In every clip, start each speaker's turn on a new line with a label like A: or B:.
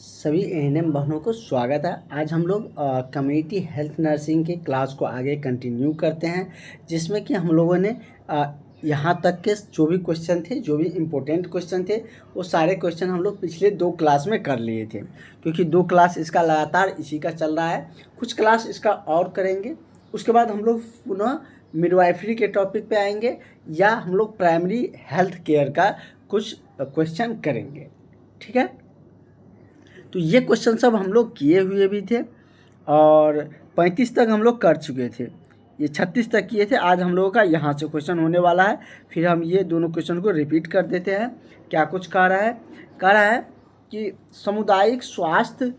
A: सभी एएनएम बहनों को स्वागत है। आज हम लोग कम्युनिटी हेल्थ नर्सिंग के क्लास को आगे कंटिन्यू करते हैं, जिसमें कि हम लोगों ने यहाँ तक के जो भी क्वेश्चन थे, जो भी इम्पोर्टेंट क्वेश्चन थे, वो सारे क्वेश्चन हम लोग पिछले 2 क्लास में कर लिए थे। क्योंकि 2 क्लास इसका लगातार इसी का चल रहा है। कुछ क्लास इसका और करेंगे, उसके बाद हम लोग पुनः मिडवाइफरी के टॉपिक पे आएंगे या हम लोग प्राइमरी हेल्थ केयर का कुछ क्वेश्चन करेंगे। ठीक है, तो ये क्वेश्चन सब हम लोग किए हुए भी थे और 35 तक हम लोग कर चुके थे। ये 36 तक किए थे। आज हम लोगों का यहाँ से क्वेश्चन होने वाला है। फिर हम ये दोनों क्वेश्चन को रिपीट कर देते हैं। क्या कुछ कह रहा है कि सामुदायिक स्वास्थ्य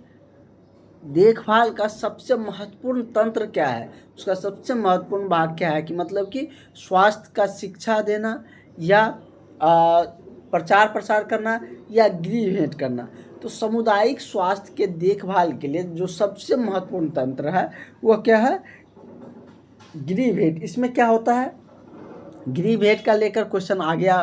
A: देखभाल का सबसे महत्वपूर्ण तंत्र क्या है, उसका सबसे महत्वपूर्ण भाग क्या है कि मतलब कि स्वास्थ्य का शिक्षा देना या प्रचार प्रसार करना या गृह भेंट करना। तो सामुदायिक स्वास्थ्य के देखभाल के लिए जो सबसे महत्वपूर्ण तंत्र है वह क्या है, गृह भेंट। इसमें क्या होता है, गृह भेंट का लेकर क्वेश्चन आ गया।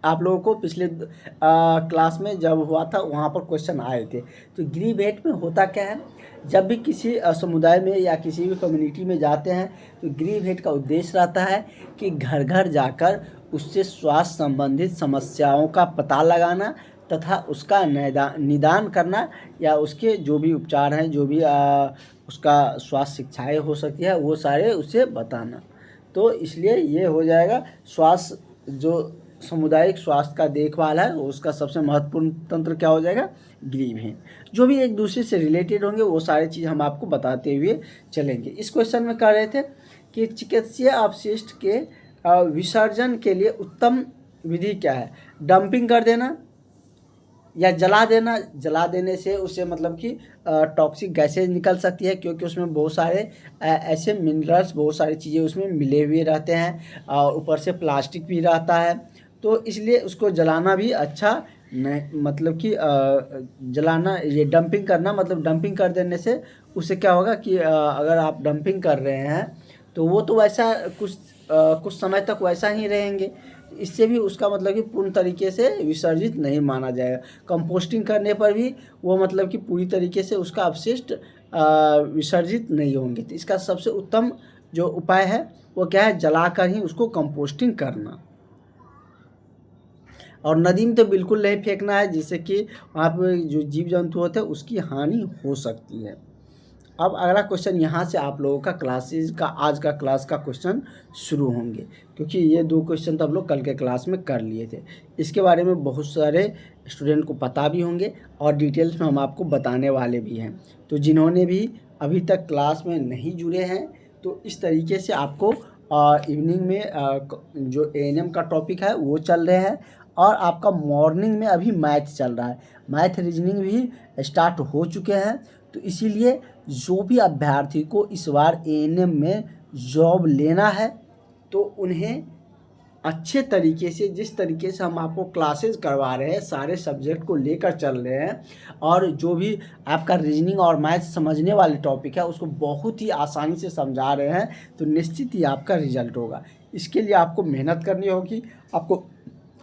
A: आप लोगों को पिछले क्लास में जब हुआ था वहाँ पर क्वेश्चन आए थे। तो गृह भेंट में होता क्या है, जब भी किसी समुदाय में या किसी भी कम्युनिटी में जाते हैं तो गृह भेंट का उद्देश्य रहता है कि घर घर जाकर उससे स्वास्थ्य संबंधित समस्याओं का पता लगाना तथा उसका निदान करना या उसके जो भी उपचार हैं, जो भी उसका स्वास्थ्य शिक्षाएँ हो सकती है, वो सारे उसे बताना। तो इसलिए ये हो जाएगा स्वास्थ्य, जो सामुदायिक स्वास्थ्य का देखभाल है उसका सबसे महत्वपूर्ण तंत्र क्या हो जाएगा, गृह भेंट। जो भी एक दूसरे से रिलेटेड होंगे वो सारी चीज़ हम आपको बताते हुए चलेंगे। इस क्वेश्चन में कह रहे थे कि चिकित्सीय अपशिष्ट के विसर्जन के लिए उत्तम विधि क्या है। डंपिंग कर देना या जला देना। जला देने से उससे मतलब कि टॉक्सिक गैसेज निकल सकती है, क्योंकि उसमें बहुत सारे ऐसे मिनरल्स, बहुत सारी चीज़ें उसमें मिले हुए रहते हैं और ऊपर से प्लास्टिक भी रहता है। तो इसलिए उसको जलाना भी अच्छा नहीं, मतलब कि जलाना, ये डंपिंग करना, मतलब डंपिंग कर देने से उससे क्या होगा कि अगर आप डंपिंग कर रहे हैं तो वो तो वैसा कुछ समय तक वैसा ही रहेंगे। इससे भी उसका मतलब कि पूर्ण तरीके से विसर्जित नहीं माना जाएगा। कंपोस्टिंग करने पर भी वो मतलब कि पूरी तरीके से उसका अपशिष्ट विसर्जित नहीं होंगे। तो इसका सबसे उत्तम जो उपाय है वो क्या है, जलाकर ही उसको कंपोस्टिंग करना। और नदी में तो बिल्कुल नहीं फेंकना है, जिससे कि वहाँ पर जो जीव जंतु होते हैं उसकी हानि हो सकती है। अब अगला क्वेश्चन यहाँ से आप लोगों का क्लासेस का, आज का क्लास का क्वेश्चन शुरू होंगे, क्योंकि ये 2 क्वेश्चन तो हम लोग कल के क्लास में कर लिए थे। इसके बारे में बहुत सारे स्टूडेंट को पता भी होंगे और डिटेल्स में हम आपको बताने वाले भी हैं। तो जिन्होंने भी अभी तक क्लास में नहीं जुड़े हैं तो इस तरीके से आपको इवनिंग में जो एएनएम का टॉपिक है वो चल रहे हैं और आपका मॉर्निंग में अभी मैथ चल रहा है। मैथ रीजनिंग भी स्टार्ट हो चुके हैं। तो इसीलिए जो भी अभ्यर्थी को इस बार एएनएम में जॉब लेना है तो उन्हें अच्छे तरीके से, जिस तरीके से हम आपको क्लासेस करवा रहे हैं, सारे सब्जेक्ट को लेकर चल रहे हैं और जो भी आपका रीजनिंग और मैथ समझने वाले टॉपिक है उसको बहुत ही आसानी से समझा रहे हैं, तो निश्चित ही आपका रिजल्ट होगा। इसके लिए आपको मेहनत करनी होगी, आपको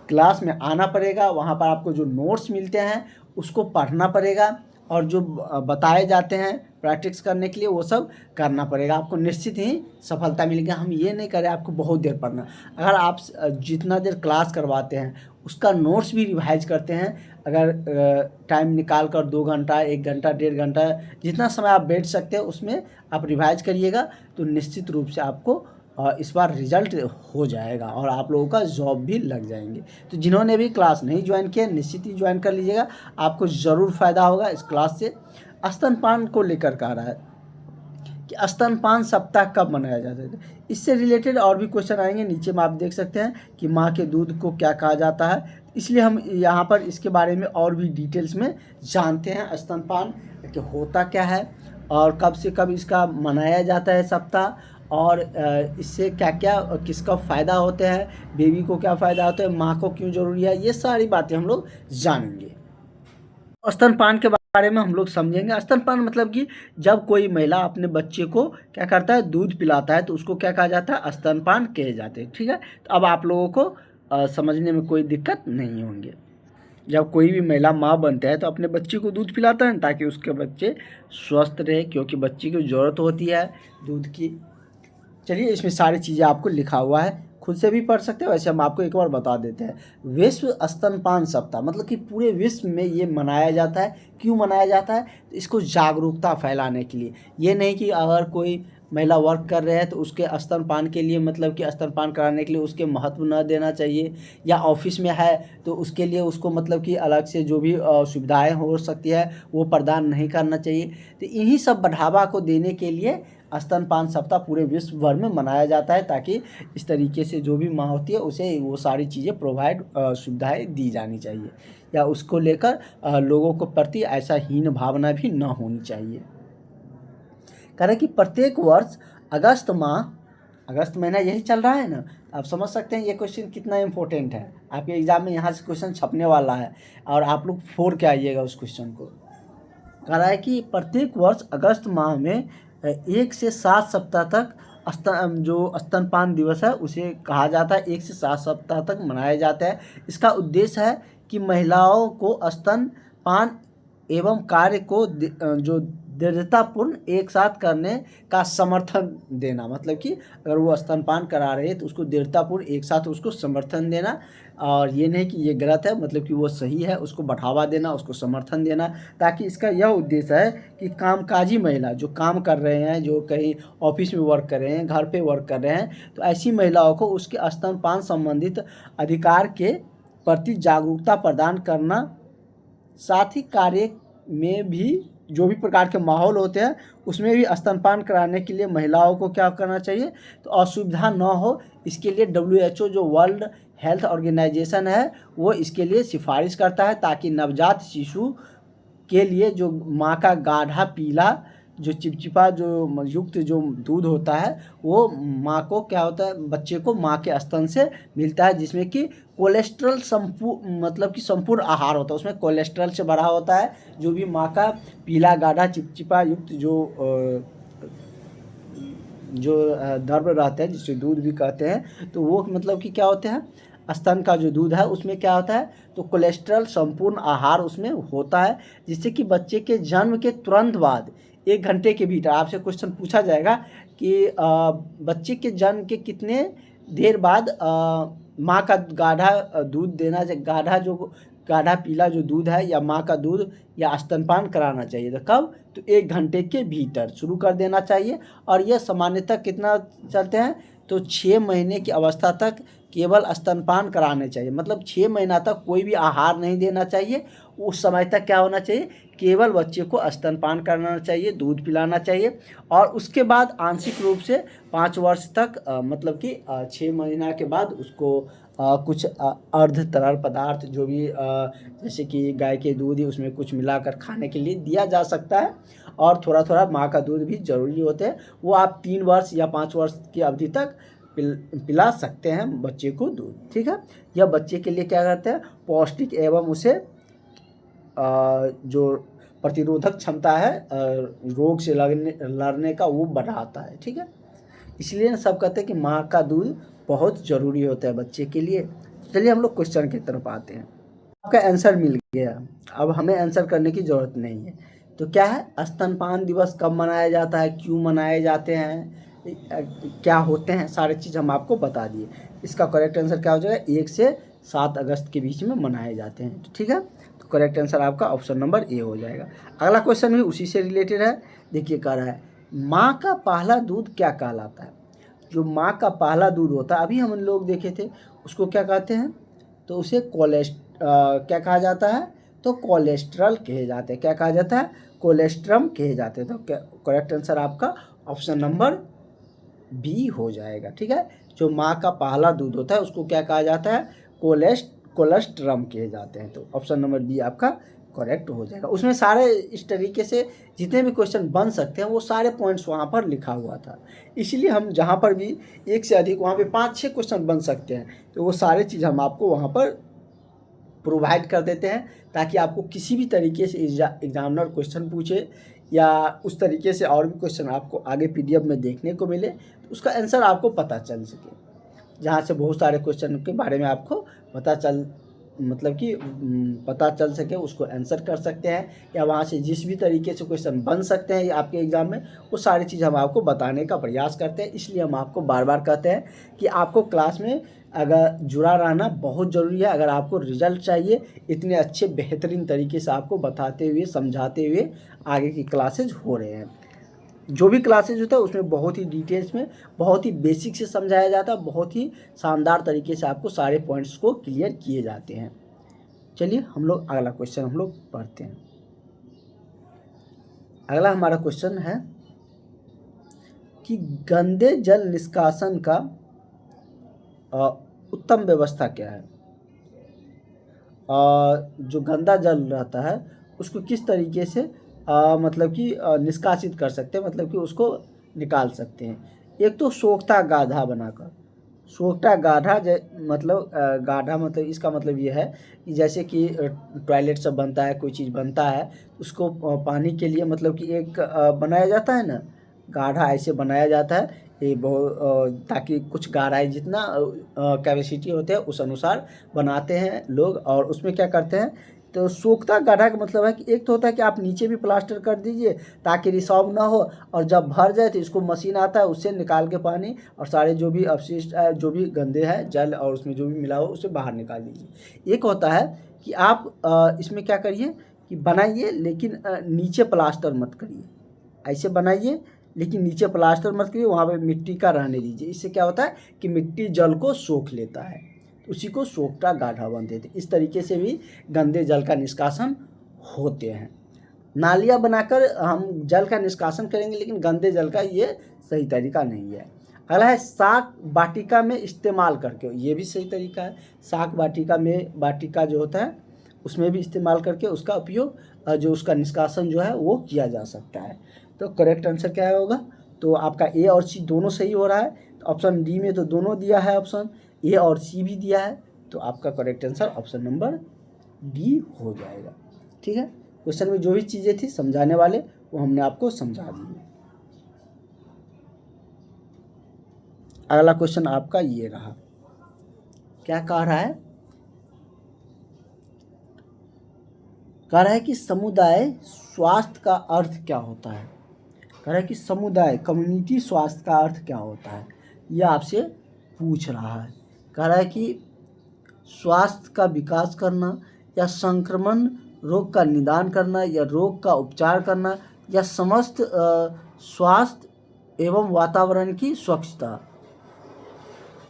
A: क्लास में आना पड़ेगा, वहाँ पर आपको जो नोट्स मिलते हैं उसको पढ़ना पड़ेगा और जो बताए जाते हैं प्रैक्टिस करने के लिए वो सब करना पड़ेगा। आपको निश्चित ही सफलता मिलेगी। हम ये नहीं करें आपको बहुत देर पढ़ना। अगर आप जितना देर क्लास करवाते हैं उसका नोट्स भी रिवाइज करते हैं, अगर टाइम निकाल कर 2 घंटा, 1 घंटा, 1.5 घंटा, जितना समय आप बैठ सकते हैं उसमें आप रिवाइज करिएगा तो निश्चित रूप से आपको इस बार रिजल्ट हो जाएगा और आप लोगों का जॉब भी लग जाएंगे। तो जिन्होंने भी क्लास नहीं ज्वाइन किया निश्चित ही ज्वाइन कर लीजिएगा, आपको ज़रूर फ़ायदा होगा इस क्लास से। स्तनपान को लेकर कह रहा है कि स्तनपान सप्ताह कब मनाया जाता है। इससे रिलेटेड और भी क्वेश्चन आएंगे, नीचे में आप देख सकते हैं कि माँ के दूध को क्या कहा जाता है। इसलिए हम यहाँ पर इसके बारे में और भी डिटेल्स में जानते हैं, स्तनपान कि होता क्या है और कब से कब इसका मनाया जाता है सप्ताह, और इससे क्या क्या किसका फ़ायदा होता है, बेबी को क्या फ़ायदा होता है, माँ को क्यों ज़रूरी है, ये सारी बातें हम लोग जानेंगे। स्तनपान के बारे में हम लोग समझेंगे। स्तनपान मतलब कि जब कोई महिला अपने बच्चे को क्या करता है, दूध पिलाता है, तो उसको क्या कहा जाता है, स्तनपान कहे जाते हैं। ठीक है, तो अब आप लोगों को समझने में कोई दिक्कत नहीं होंगे। जब कोई भी महिला माँ बनता है तो अपने बच्चे को दूध पिलाता है ताकि उसके बच्चे स्वस्थ रहे, क्योंकि बच्चे की ज़रूरत होती है दूध की। चलिए, इसमें सारी चीज़ें आपको लिखा हुआ है, खुद से भी पढ़ सकते हो। वैसे हम आपको एक बार बता देते हैं। विश्व स्तनपान सप्ताह मतलब कि पूरे विश्व में ये मनाया जाता है। क्यों मनाया जाता है? तो इसको जागरूकता फैलाने के लिए। ये नहीं कि अगर कोई महिला वर्क कर रहे हैं तो उसके स्तनपान के लिए, मतलब कि स्तनपान कराने के लिए उसके महत्व न देना चाहिए, या ऑफिस में है तो उसके लिए उसको मतलब कि अलग से जो भी सुविधाएं हो सकती है वो प्रदान नहीं करना चाहिए। तो इन्हीं सब बढ़ावा को देने के लिए स्तनपान सप्ताह पूरे विश्व भर में मनाया जाता है, ताकि इस तरीके से जो भी माँ होती है उसे वो सारी चीज़ें प्रोवाइड सुविधाएं दी जानी चाहिए, या उसको लेकर लोगों को प्रति ऐसा हीन भावना भी न होनी चाहिए। कारण कि प्रत्येक वर्ष अगस्त महीना यही चल रहा है ना, आप समझ सकते हैं ये क्वेश्चन कितना इम्पोर्टेंट है। आपके एग्जाम में यहाँ से क्वेश्चन छपने वाला है और आप लोग फोड़ के आइएगा उस क्वेश्चन को। कह रहा है कि प्रत्येक वर्ष अगस्त माह में 1 से 7 सप्ताह तक जो स्तनपान दिवस है उसे कहा जाता है। 1 से 7 सप्ताह तक मनाया जाता है। इसका उद्देश्य है कि महिलाओं को स्तनपान एवं कार्य को जो दृढ़तापूर्ण एक साथ करने का समर्थन देना, मतलब कि अगर वो स्तनपान करा रहे हैं तो उसको दृढ़तापूर्ण एक साथ उसको समर्थन देना। और ये नहीं कि ये गलत है, मतलब कि वो सही है, उसको बढ़ावा देना, उसको समर्थन देना, ताकि इसका यह उद्देश्य है कि कामकाजी महिला जो काम कर रहे हैं, जो कहीं ऑफिस में वर्क कर रहे हैं, घर पे वर्क कर रहे हैं, तो ऐसी महिलाओं को उसके स्तनपान संबंधित अधिकार के प्रति जागरूकता प्रदान करना, साथ ही कार्य में भी जो भी प्रकार के माहौल होते हैं उसमें भी स्तनपान कराने के लिए महिलाओं को क्या करना चाहिए, तो असुविधा न हो इसके लिए WHO जो वर्ल्ड हेल्थ ऑर्गेनाइजेशन है वो इसके लिए सिफारिश करता है, ताकि नवजात शिशु के लिए जो माँ का गाढ़ा पीला जो चिपचिपा जो युक्त जो दूध होता है वो माँ को क्या होता है, बच्चे को माँ के स्तन से मिलता है, जिसमें कि कोलेस्ट्रॉल मतलब कि संपूर्ण आहार होता है, उसमें कोलेस्ट्रॉल से भरा होता है। जो भी माँ का पीला गाढ़ा चिपचिपा युक्त जो द्रव्य रहते हैं जिसे दूध भी कहते हैं, तो वो मतलब कि क्या होते हैं, स्तन का जो दूध है उसमें क्या होता है, तो कोलेस्ट्रॉल संपूर्ण आहार उसमें होता है, जिससे कि बच्चे के जन्म के तुरंत बाद 1 घंटे के भीतर आपसे क्वेश्चन पूछा जाएगा कि बच्चे के जन्म के कितने देर बाद माँ का गाढ़ा दूध देना, गाढ़ा पीला जो दूध है या माँ का दूध या स्तनपान कराना चाहिए। तो कब, तो 1 घंटे के भीतर शुरू कर देना चाहिए। और यह सामान्यतः कितना चलते हैं, तो 6 महीने की अवस्था तक केवल स्तनपान कराने चाहिए, मतलब 6 महीना तक कोई भी आहार नहीं देना चाहिए। उस समय तक क्या होना चाहिए, केवल बच्चे को स्तनपान करना चाहिए, दूध पिलाना चाहिए। और उसके बाद आंशिक रूप से 5 वर्ष तक मतलब कि 6 महीना के बाद उसको कुछ अर्ध तरल पदार्थ जो भी जैसे कि गाय के दूध ही उसमें कुछ मिलाकर खाने के लिए दिया जा सकता है। और थोड़ा थोड़ा माँ का दूध भी ज़रूरी होते हैं, वो आप 3 वर्ष या 5 वर्ष की अवधि तक पिला सकते हैं बच्चे को दूध। ठीक है, यह बच्चे के लिए क्या करते हैं, पौष्टिक एवं उसे जो प्रतिरोधक क्षमता है रोग से लड़ने का वो बढ़ाता है। ठीक है, इसलिए ना सब कहते हैं कि माँ का दूध बहुत ज़रूरी होता है बच्चे के लिए। चलिए हम लोग क्वेश्चन की तरफ आते हैं। आपका आंसर मिल गया, अब हमें आंसर करने की ज़रूरत नहीं है। तो क्या है, स्तनपान दिवस कब मनाया जाता है, क्यों मनाए जाते हैं, क्या होते हैं, सारी चीज़ हम आपको बता दिए। इसका करेक्ट आंसर क्या हो जाएगा, 1 से 7 अगस्त के बीच में मनाए जाते हैं। ठीक है, तो करेक्ट आंसर आपका ऑप्शन नंबर ए हो जाएगा। अगला क्वेश्चन भी उसी से रिलेटेड है। देखिए कह रहा है, माँ का पहला दूध क्या कहलाता है। जो माँ का पहला दूध होता है, अभी हम लोग देखे थे, उसको क्या कहते हैं, तो उसे क्या कहा जाता है, तो कोलेस्ट्रॉल कहे जाते हैं। क्या कहा जाता है, कोलेस्ट्रम कहे जाते हैं। तो करेक्ट आंसर आपका ऑप्शन नंबर बी हो जाएगा। ठीक है, जो माँ का पहला दूध होता है उसको क्या कहा जाता है, कोलेस्ट्रम कहे जाते हैं। तो ऑप्शन नंबर बी आपका करेक्ट हो जाएगा। उसमें सारे इस तरीके से जितने भी क्वेश्चन बन सकते हैं वो सारे पॉइंट्स वहाँ पर लिखा हुआ था, इसलिए हम जहाँ पर भी 1 से अधिक वहाँ पे 5-6 क्वेश्चन बन सकते हैं, तो वो सारे चीज़ हम आपको वहाँ पर प्रोवाइड कर देते हैं, ताकि आपको किसी भी तरीके से एग्जामिनर क्वेश्चन पूछे या उस तरीके से और भी क्वेश्चन आपको आगे PDF में देखने को मिले, तो उसका आंसर आपको पता चल सके, जहाँ से बहुत सारे क्वेश्चन के बारे में आपको पता चल मतलब कि पता चल सके उसको आंसर कर सकते हैं, या वहाँ से जिस भी तरीके से क्वेश्चन बन सकते हैं आपके एग्ज़ाम में, वो सारी चीज़ हम आपको बताने का प्रयास करते हैं। इसलिए हम आपको बार बार कहते हैं कि आपको क्लास में अगर जुड़ा रहना बहुत ज़रूरी है। अगर आपको रिजल्ट चाहिए, इतने अच्छे बेहतरीन तरीके से आपको बताते हुए समझाते हुए आगे की क्लासेज हो रहे हैं। जो भी क्लासेज होता है उसमें बहुत ही डिटेल्स में, बहुत ही बेसिक से समझाया जाता है, बहुत ही शानदार तरीके से आपको सारे पॉइंट्स को क्लियर किए जाते हैं। चलिए हम लोग अगला क्वेश्चन हम लोग पढ़ते हैं। अगला हमारा क्वेश्चन है कि गंदे जल निष्कासन का उत्तम व्यवस्था क्या है। जो गंदा जल रहता है उसको किस तरीके से मतलब कि निष्कासित कर सकते हैं, मतलब कि उसको निकाल सकते हैं। एक तो सोखता गाढ़ा बनाकर, सोखता गाढ़ा मतलब गाढ़ा मतलब इसका मतलब ये है कि जैसे कि टॉयलेट सब बनता है, कोई चीज़ बनता है, उसको पानी के लिए मतलब कि एक बनाया जाता है ना, गाढ़ा ऐसे बनाया जाता है। ये बहुत ताकि कुछ गहराई जितना कैपेसिटी होते हैं उस अनुसार बनाते हैं लोग, और उसमें क्या करते हैं, तो सोखता गाढ़ा का मतलब है कि एक तो होता है कि आप नीचे भी प्लास्टर कर दीजिए ताकि रिसाव ना हो, और जब भर जाए तो इसको मशीन आता है उससे निकाल के पानी और सारे जो भी अपशिष्ट जो भी गंदे हैं जल और उसमें जो भी मिला हो उसे बाहर निकाल दीजिए। एक होता है कि आप इसमें क्या करिए कि बनाइए, लेकिन नीचे प्लास्टर मत करिए, ऐसे बनाइए लेकिन नीचे प्लास्टर मत करिए, वहाँ पे मिट्टी का रहने दीजिए। इससे क्या होता है कि मिट्टी जल को सोख लेता है, उसी को सोखता गाढ़ा बनते थे। इस तरीके से भी गंदे जल का निष्कासन होते हैं। नालियाँ बनाकर हम जल का निष्कासन करेंगे, लेकिन गंदे जल का ये सही तरीका नहीं है। अगला है शाक वाटिका में इस्तेमाल करके, ये भी सही तरीका है। शाक वाटिका में, वाटिका जो होता है उसमें भी इस्तेमाल करके उसका उपयोग जो उसका निष्कासन जो है वो किया जा सकता है। तो करेक्ट आंसर क्या होगा, तो आपका ए और सी दोनों सही हो रहा है। तो ऑप्शन डी में तो दोनों दिया है, ऑप्शन ए और सी भी दिया है, तो आपका correct answer option number D हो जाएगा। ठीक है, क्वेश्चन में जो भी चीज़ें थी समझाने वाले वो हमने आपको समझा दी। अगला क्वेश्चन आपका ये रहा, क्या कह रहा है, कह रहा है कि समुदाय स्वास्थ्य का अर्थ क्या होता है। कह रहा है कि समुदाय कम्युनिटी स्वास्थ्य का अर्थ क्या होता है, यह आपसे पूछ रहा है। कह रहा है कि स्वास्थ्य का विकास करना, या संक्रमण रोग का निदान करना, या रोग का उपचार करना, या समस्त स्वास्थ्य एवं वातावरण की स्वच्छता।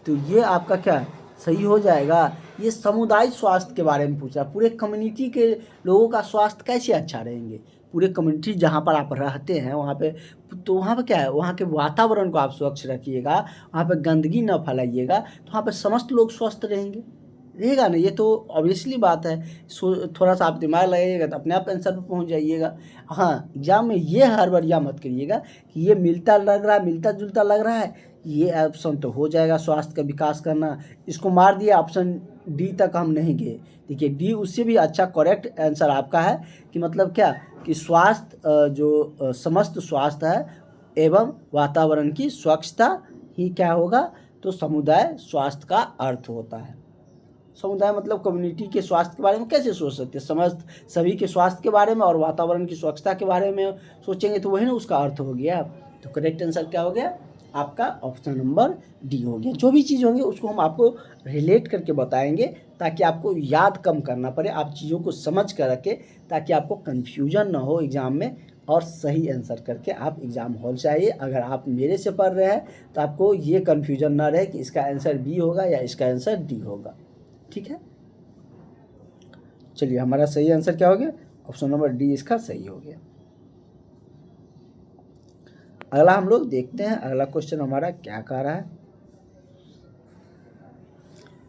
A: तो ये आपका क्या है, सही हो जाएगा। ये समुदाय स्वास्थ्य के बारे में पूछ रहा है, पूरे कम्युनिटी के लोगों का स्वास्थ्य कैसे अच्छा रहेंगे। पूरे कम्युनिटी जहाँ पर आप रहते हैं वहाँ पे, तो वहाँ पे क्या है, वहाँ के वातावरण को आप स्वच्छ रखिएगा, वहाँ पे गंदगी न फैलाइएगा, तो वहाँ पे समस्त लोग स्वस्थ रहेगा ना। ये तो ऑब्वियसली बात है। थोड़ा सा आप दिमाग लगाइएगा तो अपने आप आंसर पर पहुँच जाइएगा। हाँ, एग्जाम में ये हड़बड़िया मत करिएगा कि ये मिलता जुलता लग रहा है, ये ऑप्शन तो हो जाएगा स्वास्थ्य का विकास करना, इसको मार दिया, ऑप्शन डी तक हम नहीं गए। देखिए डी उससे भी अच्छा करेक्ट आंसर आपका है कि मतलब क्या कि स्वास्थ्य जो समस्त स्वास्थ्य है एवं वातावरण की स्वच्छता ही क्या होगा, तो समुदाय स्वास्थ्य का अर्थ होता है। समुदाय मतलब कम्युनिटी के स्वास्थ्य के बारे में कैसे सोच सकते हैं, समस्त सभी के स्वास्थ्य के बारे में और वातावरण की स्वच्छता के बारे में सोचेंगे तो वही ना उसका अर्थ हो गया। तो करेक्ट आंसर क्या हो गया आपका, ऑप्शन नंबर डी हो गया। जो भी चीज़ होंगी उसको हम आपको रिलेट करके बताएंगे ताकि आपको याद कम करना पड़े, आप चीज़ों को समझ कर रखें ताकि आपको कन्फ्यूजन ना हो एग्ज़ाम में, और सही आंसर करके आप एग्ज़ाम हॉल से आइए। अगर आप मेरे से पढ़ रहे हैं तो आपको ये कन्फ्यूजन ना रहे कि इसका आंसर बी होगा या इसका आंसर डी होगा। ठीक है, चलिए हमारा सही आंसर क्या हो गया, ऑप्शन नंबर डी इसका सही हो गया। अगला हम लोग देखते हैं अगला क्वेश्चन हमारा क्या कह रहा है।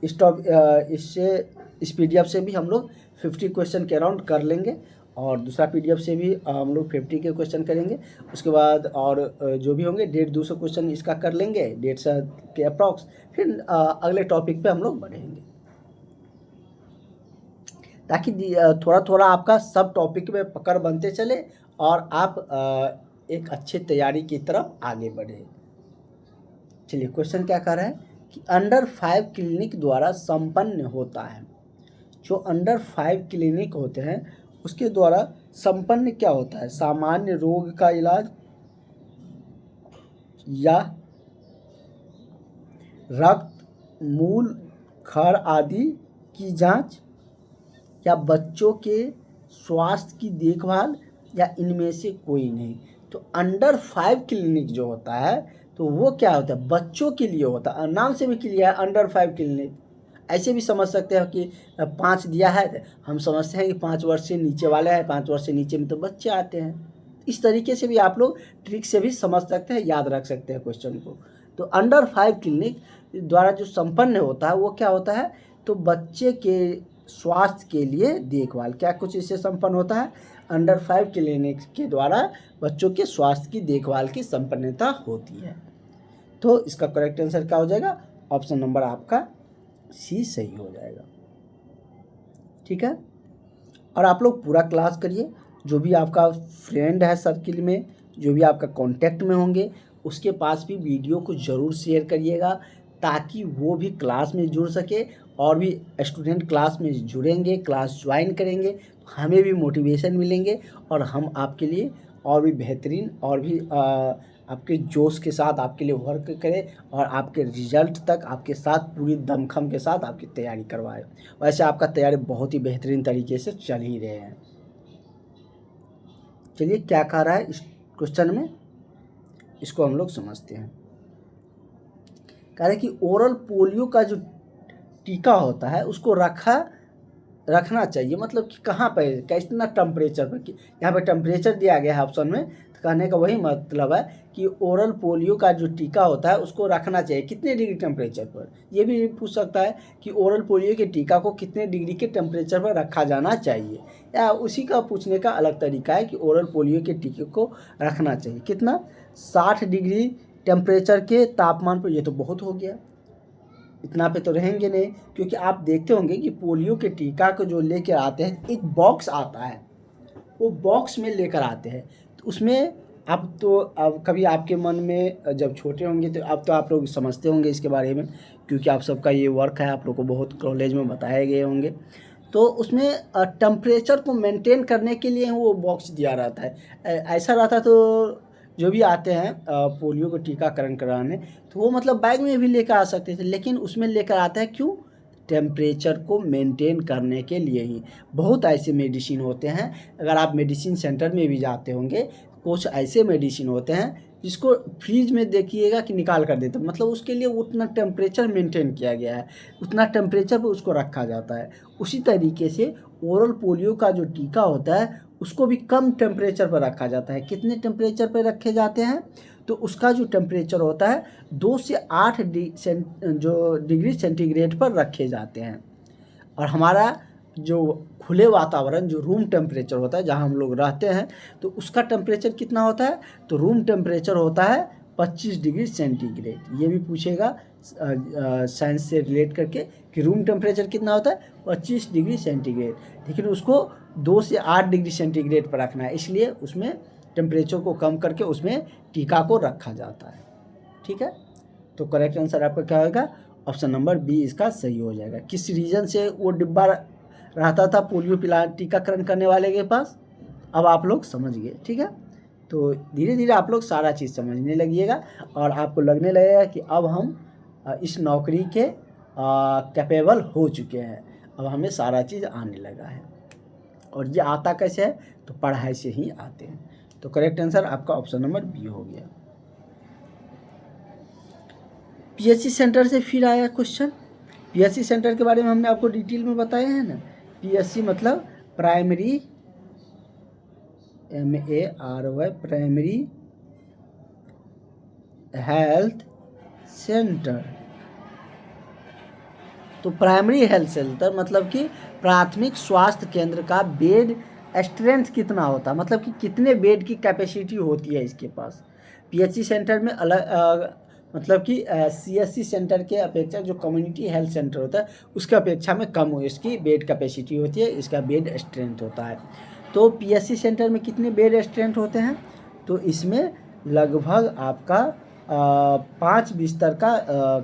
A: इस पीडीएफ से भी हम लोग 50 क्वेश्चन के अराउंड कर लेंगे, और दूसरा पीडीएफ से भी हम लोग 50 के क्वेश्चन करेंगे। उसके बाद और जो भी होंगे 150-200 क्वेश्चन इसका कर लेंगे, 150 के अप्रॉक्स। फिर अगले टॉपिक पे हम लोग बढ़ेंगे ताकि थोड़ा थोड़ा आपका सब टॉपिक में पकड़ बनते चले और आप एक अच्छे तैयारी की तरफ आगे बढ़े। चलिए क्वेश्चन क्या कर रहा है कि अंडर 5 क्लिनिक द्वारा संपन्न होता है। जो अंडर 5 क्लिनिक होते हैं उसके द्वारा संपन्न क्या होता है? सामान्य रोग का इलाज या रक्त, मूल, खर आदि की जांच या बच्चों के स्वास्थ्य की देखभाल या इनमें से कोई नहीं। तो अंडर 5 क्लिनिक जो होता है तो वो क्या होता है? बच्चों के लिए होता है। नाम से भी क्लियर है अंडर 5 क्लिनिक। ऐसे भी समझ सकते हैं कि 5 दिया है, हम समझते हैं कि 5 वर्ष से नीचे वाले हैं, 5 वर्ष से नीचे में तो बच्चे आते हैं। इस तरीके से भी आप लोग ट्रिक से भी समझ सकते हैं, याद रख सकते हैं क्वेश्चन को। तो अंडर 5 क्लिनिक द्वारा जो संपन्न होता है वो क्या होता है? तो बच्चे के स्वास्थ्य के लिए देखभाल, क्या कुछ इससे संपन्न होता है? अंडर 5 क्लिनिक के द्वारा बच्चों के स्वास्थ्य की देखभाल की संपन्नता होती है। तो इसका करेक्ट आंसर क्या हो जाएगा? ऑप्शन नंबर आपका सी सही हो जाएगा। ठीक है, और आप लोग पूरा क्लास करिए। जो भी आपका फ्रेंड है सर्किल में, जो भी आपका कांटेक्ट में होंगे, उसके पास भी वीडियो को ज़रूर शेयर करिएगा ताकि वो भी क्लास में जुड़ सके और भी स्टूडेंट क्लास में जुड़ेंगे, क्लास ज्वाइन करेंगे, तो हमें भी मोटिवेशन मिलेंगे और हम आपके लिए और भी बेहतरीन और भी आपके जोश के साथ आपके लिए वर्क करें और आपके रिजल्ट तक आपके साथ पूरी दमखम के साथ आपकी तैयारी करवाएं। वैसे आपका तैयारी बहुत ही बेहतरीन तरीके से चल ही रहे हैं। चलिए क्या कह रहा है इस क्वेश्चन में, इसको हम लोग समझते हैं। कह रहे कि ओरल पोलियो का जो टीका होता है उसको रखना चाहिए, मतलब कि कहाँ पर, कितना टेम्परेचर पर? यहाँ पर टेम्परेचर दिया गया है ऑप्शन में, तो कहने का वही मतलब है कि ओरल पोलियो का जो टीका होता है उसको रखना चाहिए कितने डिग्री टेम्परेचर पर। ये भी पूछ सकता है कि ओरल पोलियो के टीका को कितने डिग्री के टेम्परेचर पर रखा जाना चाहिए, या उसी का पूछने का अलग तरीका है कि ओरल पोलियो के टीके को रखना चाहिए कितना, 60 डिग्री टेम्परेचर के तापमान पर। ये तो बहुत हो गया, इतना पे तो रहेंगे नहीं, क्योंकि आप देखते होंगे कि पोलियो के टीका को जो लेकर आते हैं एक बॉक्स आता है, वो बॉक्स में लेकर आते हैं। तो उसमें अब कभी आपके मन में जब छोटे होंगे तो अब तो आप लोग समझते होंगे इसके बारे में, क्योंकि आप सबका ये वर्क है, आप लोग को बहुत कॉलेज में बताए गए होंगे। तो उसमें टेम्परेचर को मेंटेन करने के लिए वो बॉक्स दिया रहता है। ऐसा रहता तो जो भी आते हैं पोलियो को टीकाकरण कराने, तो वो मतलब बैग में भी लेकर आ सकते थे, लेकिन उसमें लेकर आते हैं क्यों? टेम्परेचर को मेंटेन करने के लिए ही। बहुत ऐसे मेडिसिन होते हैं, अगर आप मेडिसिन सेंटर में भी जाते होंगे, कुछ ऐसे मेडिसिन होते हैं जिसको फ्रीज में देखिएगा कि निकाल कर देते, मतलब उसके लिए उतना टेम्परेचर मेंटेन किया गया है, उतना टेम्परेचर पर उसको रखा जाता है। उसी तरीके से ओरल पोलियो का जो टीका होता है उसको भी कम टेम्परेचर पर रखा जाता है। कितने टेम्परेचर पर रखे जाते हैं? तो उसका जो टेम्परेचर होता है 2 से 8 डिग्री सेंटीग्रेड पर रखे जाते हैं। और हमारा जो खुले वातावरण, जो रूम टेम्परेचर होता है जहाँ हम लोग रहते हैं, तो उसका टेम्परेचर कितना होता है? तो रूम टेम्परेचर होता है 25 डिग्री सेंटीग्रेड। ये भी पूछेगा साइंस से रिलेट करके कि रूम टेम्परेचर कितना होता है? 25 डिग्री सेंटीग्रेड, लेकिन उसको 2 से 8 डिग्री सेंटीग्रेड पर रखना है, इसलिए उसमें टेम्परेचर को कम करके उसमें टीका को रखा जाता है। ठीक है, तो करेक्ट आंसर आपका क्या होगा? ऑप्शन नंबर बी इसका सही हो जाएगा। किस रीजन से वो डिब्बा रहता था पोलियो टीकाकरण करने वाले के पास? अब आप लोग समझ गए। ठीक है, तो धीरे धीरे आप लोग सारा चीज़ समझने लगिएगा और आपको लगने लगेगा कि अब हम इस नौकरी के कैपेबल हो चुके हैं, अब हमें सारा चीज़ आने लगा है। और ये आता कैसे है? तो पढ़ाई से ही आते हैं। तो करेक्ट आंसर आपका ऑप्शन नंबर बी हो गया। पीएससी सेंटर से फिर आया क्वेश्चन। पीएससी सेंटर के बारे में हमने आपको डिटेल में बताया है ना। पीएससी मतलब primary, MARY, primary health centre. तो प्राइमरी हेल्थ सेंटर मतलब कि प्राथमिक स्वास्थ्य केंद्र का बेड स्ट्रेंथ कितना होता है, मतलब कि कितने बेड की कैपेसिटी होती है इसके पास। पीएचसी सेंटर में अलग मतलब कि CSC सेंटर के अपेक्षा जो कम्युनिटी हेल्थ सेंटर होता है उसके अपेक्षा में कम इसकी बेड कैपेसिटी होती है, इसका बेड स्ट्रेंथ होता है। तो पीएचसी सेंटर में कितने बेड स्ट्रेंथ होते हैं? तो इसमें लगभग आपका 5 बिस्तर का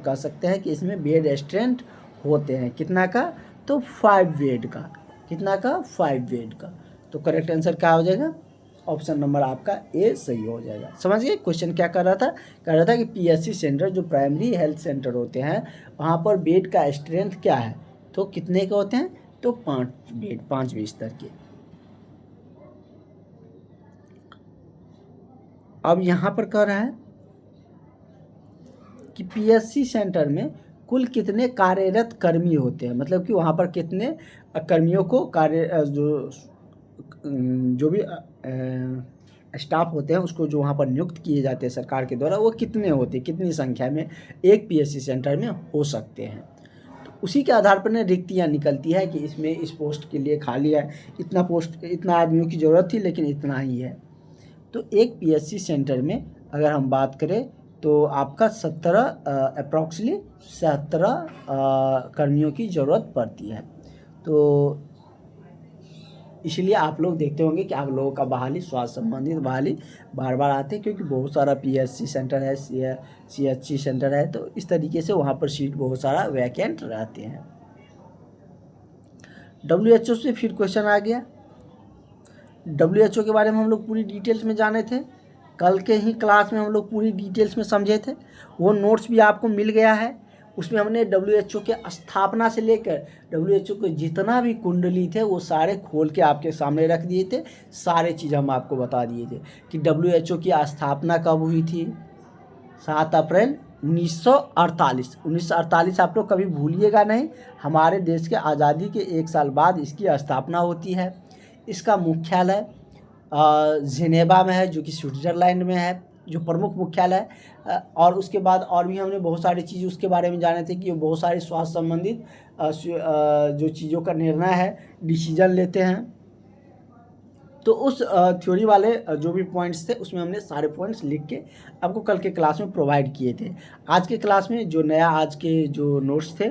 A: कह सकते हैं कि इसमें बेड स्ट्रेंथ होते हैं। कितना का? तो तो 5 बेड का। कितना का? 5 बेड का। तो करेक्ट आंसर क्या हो जाएगा? ऑप्शन नंबर आपका ए सही हो जाएगा। समझ गए क्वेश्चन क्या कर रहा था? कह रहा था कि पीएचसी सेंटर जो प्राइमरी हेल्थ सेंटर होते हैं वहाँ पर बेड का स्ट्रेंथ क्या है, तो कितने के होते हैं? तो 5 बेड, 5 बिस्तर के। अब यहाँ पर कह रहा है कि पीएचसी सेंटर में कुल कितने कार्यरत कर्मी होते हैं, मतलब कि वहाँ पर कितने कर्मियों को कार्य जो भी स्टाफ होते हैं उसको जो वहाँ पर नियुक्त किए जाते हैं सरकार के द्वारा, वो कितने होते हैं, कितनी संख्या में एक पीएचसी सेंटर में हो सकते हैं। तो उसी के आधार पर ना रिक्तियाँ निकलती है कि इसमें इस पोस्ट के लिए खाली है, इतना पोस्ट, इतना आदमियों की ज़रूरत थी लेकिन इतना ही है। तो एक पीएचसी सेंटर में अगर हम बात करें तो आपका 17 अप्रॉक्सीमेटली 17 कर्मियों की ज़रूरत पड़ती है। तो इसलिए आप लोग देखते होंगे कि आप लोगों का बहाली, स्वास्थ्य संबंधित बहाली बार बार आते हैं, क्योंकि बहुत सारा पीएचसी सेंटर है, सीएचसी सेंटर है, तो इस तरीके से वहाँ पर सीट बहुत सारा वैकेंट रहते हैं। WHO से फिर क्वेश्चन आ गया। WHO के बारे में हम लोग पूरी डिटेल्स में जाने थे, कल के ही क्लास में हम लोग पूरी डिटेल्स में समझे थे, वो नोट्स भी आपको मिल गया है। उसमें हमने WHO के स्थापना से लेकर WHO के जितना भी कुंडली थे वो सारे खोल के आपके सामने रख दिए थे, सारे चीज़ हम आपको बता दिए थे कि WHO की स्थापना कब हुई थी। 7 अप्रैल 1948। 1948 आप लोग कभी भूलिएगा नहीं, हमारे देश के आज़ादी के 1 साल बाद इसकी स्थापना होती है। इसका मुख्यालय जिनेवा में है, जो कि स्विट्ज़रलैंड में है, जो प्रमुख मुख्यालय है। और उसके बाद और भी हमने बहुत सारी चीज़ उसके बारे में जाने थे कि वो बहुत सारे स्वास्थ्य संबंधित जो चीज़ों का निर्णय है, डिसीजन लेते हैं। तो उस थ्योरी वाले जो भी पॉइंट्स थे उसमें हमने सारे पॉइंट्स लिख के आपको कल के क्लास में प्रोवाइड किए थे। आज के क्लास में जो नया आज के जो नोट्स थे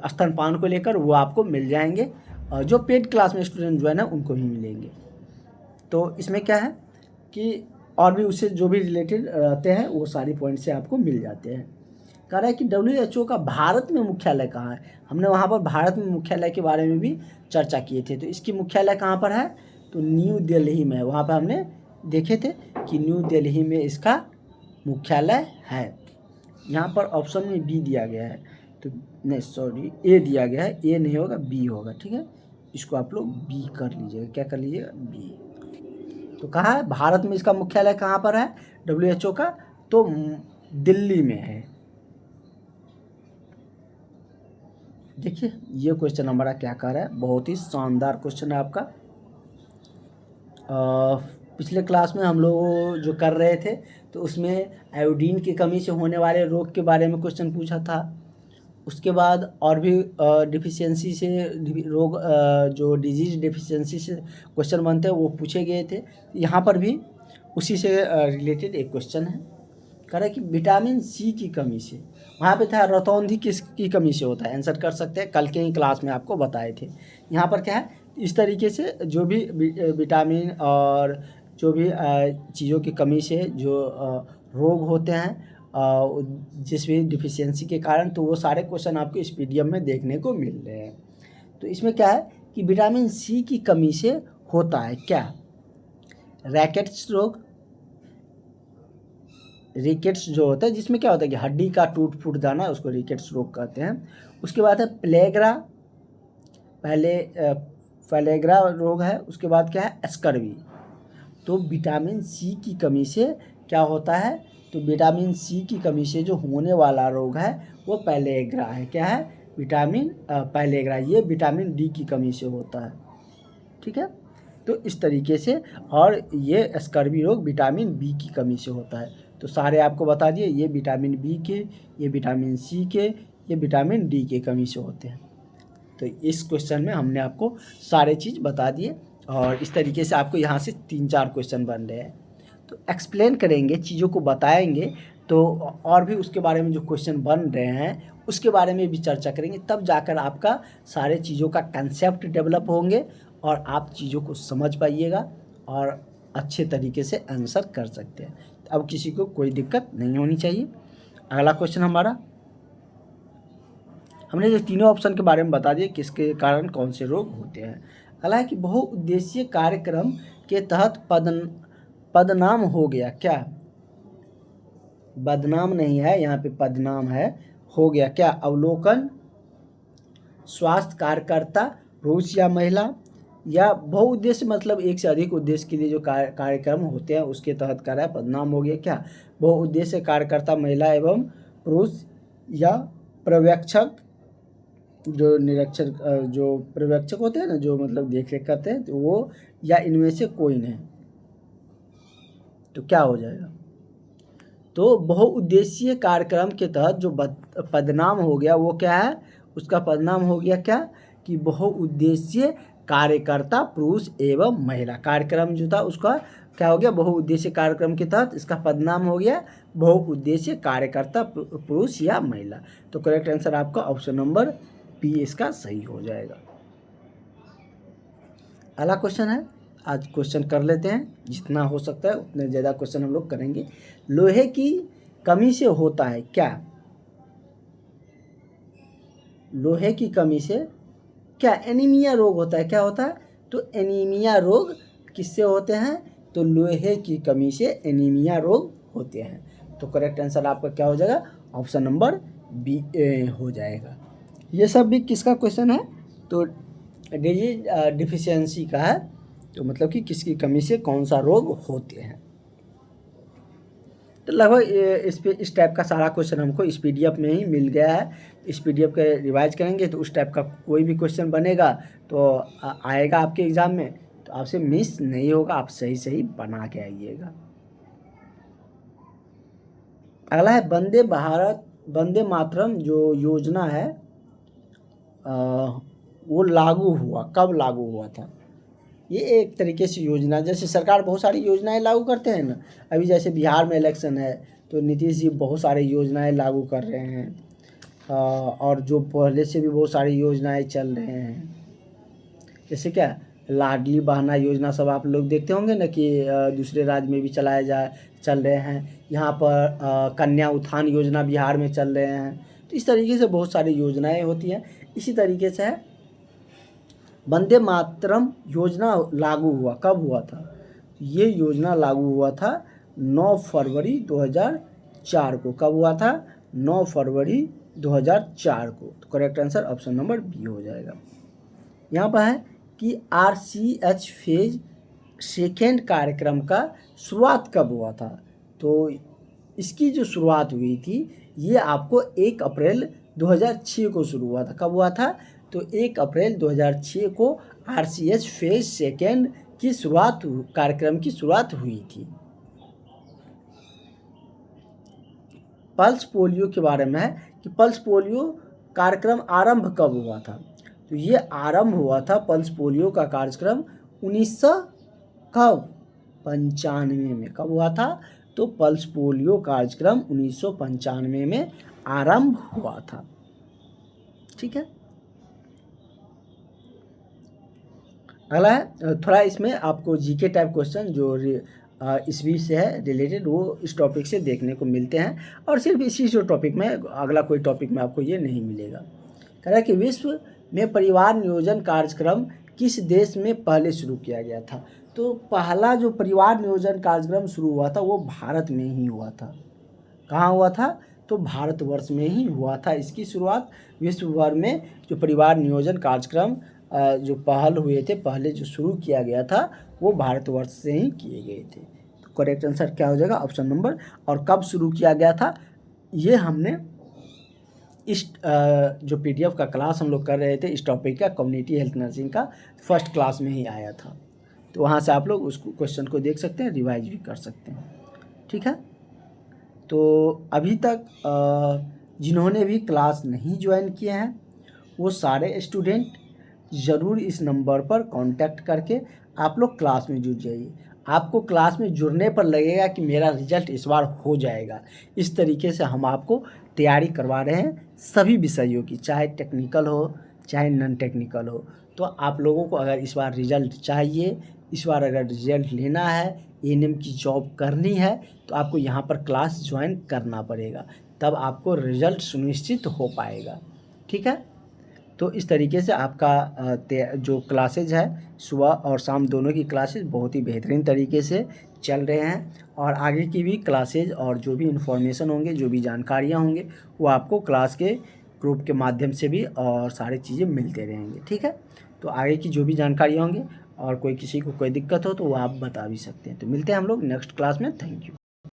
A: स्तनपान को लेकर वो आपको मिल जाएंगे, जो पेड क्लास में स्टूडेंट जो है ना उनको ही मिलेंगे। तो इसमें क्या है कि और भी उससे जो भी रिलेटेड रहते हैं वो सारी पॉइंट से आपको मिल जाते हैं। कह रहा है कि WHO का भारत में मुख्यालय कहाँ है। हमने वहाँ पर भारत में मुख्यालय के बारे में भी चर्चा किए थे। तो इसकी मुख्यालय कहाँ पर है? तो न्यू दिल्ली में। वहाँ पर हमने देखे थे कि न्यू दिल्ली में इसका मुख्यालय है। यहाँ पर ऑप्शन में बी दिया गया है, तो नहीं सॉरी ए दिया गया है, ए नहीं होगा बी होगा, ठीक है। इसको आप लोग बी कर लीजिएगा, क्या कर लीजिएगा? बी। तो कहाँ है? भारत में इसका मुख्यालय कहाँ पर है WHO का? तो दिल्ली में है। देखिए ये क्वेश्चन हमारा क्या कह रहा है, बहुत ही शानदार क्वेश्चन है आपका। पिछले क्लास में हम लोग जो कर रहे थे तो उसमें आयोडीन की कमी से होने वाले रोग के बारे में क्वेश्चन पूछा था। उसके बाद और भी डिफिशियंसी से रोग जो डिजीज डिफिशियंसी से क्वेश्चन बनते हैं वो पूछे गए थे। यहाँ पर भी उसी से रिलेटेड एक क्वेश्चन है। कह रहा है कि विटामिन सी की कमी से, वहाँ पे था रतौंधी किसकी कमी से होता है, आंसर कर सकते हैं, कल के ही क्लास में आपको बताए थे। यहाँ पर क्या है, इस तरीके से जो भी विटामिन और जो भी चीज़ों की कमी से जो रोग होते हैं जिस भी डिफिशियंसी के कारण, तो वो सारे क्वेश्चन आपको इस पीडीएफ में देखने को मिल रहे हैं। तो इसमें क्या है कि विटामिन सी की कमी से होता है क्या? रैकेट्स रोग, रिकेट्स जो होता है जिसमें क्या होता है कि हड्डी का टूट फूट जाना, उसको रिकेट्स रोग कहते हैं। उसके बाद है प्लेग्रा, प्लेग्रा रोग है। उसके बाद क्या है? स्कर्वी। तो विटामिन सी की कमी से क्या होता है? तो विटामिन सी की कमी से जो होने वाला रोग है वो प्लेग्रा है। क्या है? विटामिन प्लेग्रा, ये विटामिन डी की कमी से होता है, ठीक है। तो इस तरीके से, और ये स्कर्वी रोग विटामिन बी की कमी से होता है। तो सारे आपको बता दिए, ये विटामिन बी के, ये विटामिन सी के, ये विटामिन डी के कमी से होते हैं। तो इस क्वेश्चन में हमने आपको सारे चीज़ बता दिए, और इस तरीके से आपको यहाँ से 3-4 क्वेश्चन बन रहे हैं। तो एक्सप्लेन करेंगे, चीज़ों को बताएंगे, तो और भी उसके बारे में जो क्वेश्चन बन रहे हैं उसके बारे में भी चर्चा करेंगे, तब जाकर आपका सारे चीज़ों का कंसेप्ट डेवलप होंगे और आप चीज़ों को समझ पाइएगा और अच्छे तरीके से आंसर कर सकते हैं। अब किसी को कोई दिक्कत नहीं होनी चाहिए। अगला क्वेश्चन हमारा, हमने जो तीनों ऑप्शन के बारे में बता दिए किसके कारण कौन से रोग होते हैं। अगला है कि बहुउद्देशीय कार्यक्रम के तहत पदनाम हो गया, क्या बदनाम नहीं है यहाँ पे, पदनाम है, हो गया क्या, अवलोकन, स्वास्थ्य कार्यकर्ता, पुरुष या महिला, या बहुउद्देश्य मतलब एक से अधिक उद्देश्य के लिए जो कार्यक्रम होते हैं उसके तहत कर रहा है, पदनाम हो गया क्या, बहुउद्देश्य कार्यकर्ता महिला एवं पुरुष, या पर्यवेक्षक, जो निरीक्षक जो पर्यवेक्षक होते हैं ना, जो मतलब देख रेख करते हैं, तो वो, या इनमें से कोई नहीं। तो क्या हो जाएगा, तो बहुउद्देशीय कार्यक्रम के तहत जो पदनाम हो गया वो क्या है, उसका पदनाम हो गया क्या कि बहुउद्देशीय कार्यकर्ता पुरुष एवं महिला, कार्यक्रम जो था उसका क्या हो गया, बहुउद्देशीय कार्यक्रम के तहत इसका पदनाम हो गया बहुउद्देशीय कार्यकर्ता पुरुष या महिला। तो करेक्ट आंसर आपका ऑप्शन नंबर बी इसका सही हो जाएगा। अगला क्वेश्चन है, आज क्वेश्चन कर लेते हैं, जितना हो सकता है उतने ज़्यादा क्वेश्चन हम लोग करेंगे। लोहे की कमी से होता है क्या, लोहे की कमी से क्या एनीमिया रोग होता है, क्या होता है, तो एनीमिया रोग किससे होते हैं, तो लोहे की कमी से एनीमिया रोग होते हैं। तो करेक्ट आंसर आपका क्या हो जाएगा, ऑप्शन नंबर बी हो जाएगा। ये सब भी किसका क्वेश्चन है, तो डिजीज डिफिशियंसी का है, तो मतलब कि किसकी कमी से कौन सा रोग होते हैं। तो लगभग इस टाइप का सारा क्वेश्चन हमको इस पीडीएफ में ही मिल गया है। इस पीडीएफ के रिवाइज करेंगे तो उस टाइप का कोई भी क्वेश्चन बनेगा तो आएगा आपके एग्ज़ाम में, तो आपसे मिस नहीं होगा, आप सही सही बना के आइएगा। अगला है वंदे मातरम जो योजना है वो लागू हुआ, कब लागू हुआ था। ये एक तरीके से योजना, जैसे सरकार बहुत सारी योजनाएं लागू करते हैं ना, अभी जैसे बिहार में इलेक्शन है तो नीतीश जी बहुत सारी योजनाएं लागू कर रहे हैं, और जो पहले से भी बहुत सारी योजनाएं चल रहे हैं, जैसे क्या लाडली बहना योजना सब आप लोग देखते होंगे ना कि दूसरे राज्य में भी चल रहे हैं, यहाँ पर कन्या उत्थान योजना बिहार में चल रहे हैं। तो इस तरीके से बहुत सारी योजनाएं होती हैं। इसी तरीके से है वंदे मातरम योजना लागू हुआ, कब हुआ था, ये योजना लागू हुआ था 9 फरवरी 2004 को। कब हुआ था, 9 फरवरी 2004 को। तो correct answer option number B हो जाएगा। यहाँ पर है कि RCH फेज सेकेंड कार्यक्रम का शुरुआत कब हुआ था, तो इसकी जो शुरुआत हुई थी ये आपको 1 अप्रैल 2006 को शुरू हुआ था। कब हुआ था, तो 1 अप्रैल 2006 को RCH फेज सेकेंड की कार्यक्रम की शुरुआत हुई थी। पल्स पोलियो के बारे में है कि पल्स पोलियो कार्यक्रम आरंभ कब हुआ था, तो ये आरंभ हुआ था पल्स पोलियो का कार्यक्रम 1995 में। कब हुआ था, तो पल्स पोलियो कार्यक्रम 1995 में आरंभ हुआ था। ठीक है, अगला है थोड़ा इसमें आपको जीके टाइप क्वेश्चन जो ईस्वी से है रिलेटेड, वो इस टॉपिक से देखने को मिलते हैं, और सिर्फ इसी जो टॉपिक में, अगला कोई टॉपिक में आपको ये नहीं मिलेगा। कह रहा है कि विश्व में परिवार नियोजन कार्यक्रम किस देश में पहले शुरू किया गया था, तो पहला जो परिवार नियोजन कार्यक्रम शुरू हुआ था वो भारत में ही हुआ था। कहाँ हुआ था, तो भारतवर्ष में ही हुआ था। इसकी शुरुआत विश्व भर में जो परिवार नियोजन कार्यक्रम जो पहल हुए थे, पहले जो शुरू किया गया था वो भारतवर्ष से ही किए गए थे। तो करेक्ट आंसर क्या हो जाएगा, ऑप्शन नंबर। और कब शुरू किया गया था, ये हमने इस जो पीडीएफ का क्लास हम लोग कर रहे थे इस टॉपिक का, कम्युनिटी हेल्थ नर्सिंग का, फर्स्ट क्लास में ही आया था। तो वहाँ से आप लोग उस क्वेश्चन को देख सकते हैं, रिवाइज भी कर सकते हैं। ठीक है, तो अभी तक जिन्होंने भी क्लास नहीं ज्वाइन किए हैं वो सारे स्टूडेंट ज़रूर इस नंबर पर कांटेक्ट करके आप लोग क्लास में जुड़ जाइए। आपको क्लास में जुड़ने पर लगेगा कि मेरा रिजल्ट इस बार हो जाएगा। इस तरीके से हम आपको तैयारी करवा रहे हैं सभी विषयों की, चाहे टेक्निकल हो चाहे नॉन टेक्निकल हो। तो आप लोगों को अगर इस बार रिजल्ट चाहिए, इस बार अगर रिजल्ट लेना है, एएनएम की जॉब करनी है, तो आपको यहाँ पर क्लास ज्वाइन करना पड़ेगा, तब आपको रिजल्ट सुनिश्चित हो पाएगा। ठीक है। तो इस तरीके से आपका जो क्लासेज है सुबह और शाम दोनों की क्लासेज बहुत ही बेहतरीन तरीके से चल रहे हैं, और आगे की भी क्लासेज और जो भी इन्फॉर्मेशन होंगे, जो भी जानकारियाँ होंगे, वो आपको क्लास के ग्रुप के माध्यम से भी और सारी चीज़ें मिलते रहेंगे, ठीक है। तो आगे की जो भी जानकारियाँ होंगी और कोई किसी को कोई दिक्कत हो तो वो आप बता भी सकते हैं। तो मिलते हैं हम लोग नेक्स्ट क्लास में। Thank you.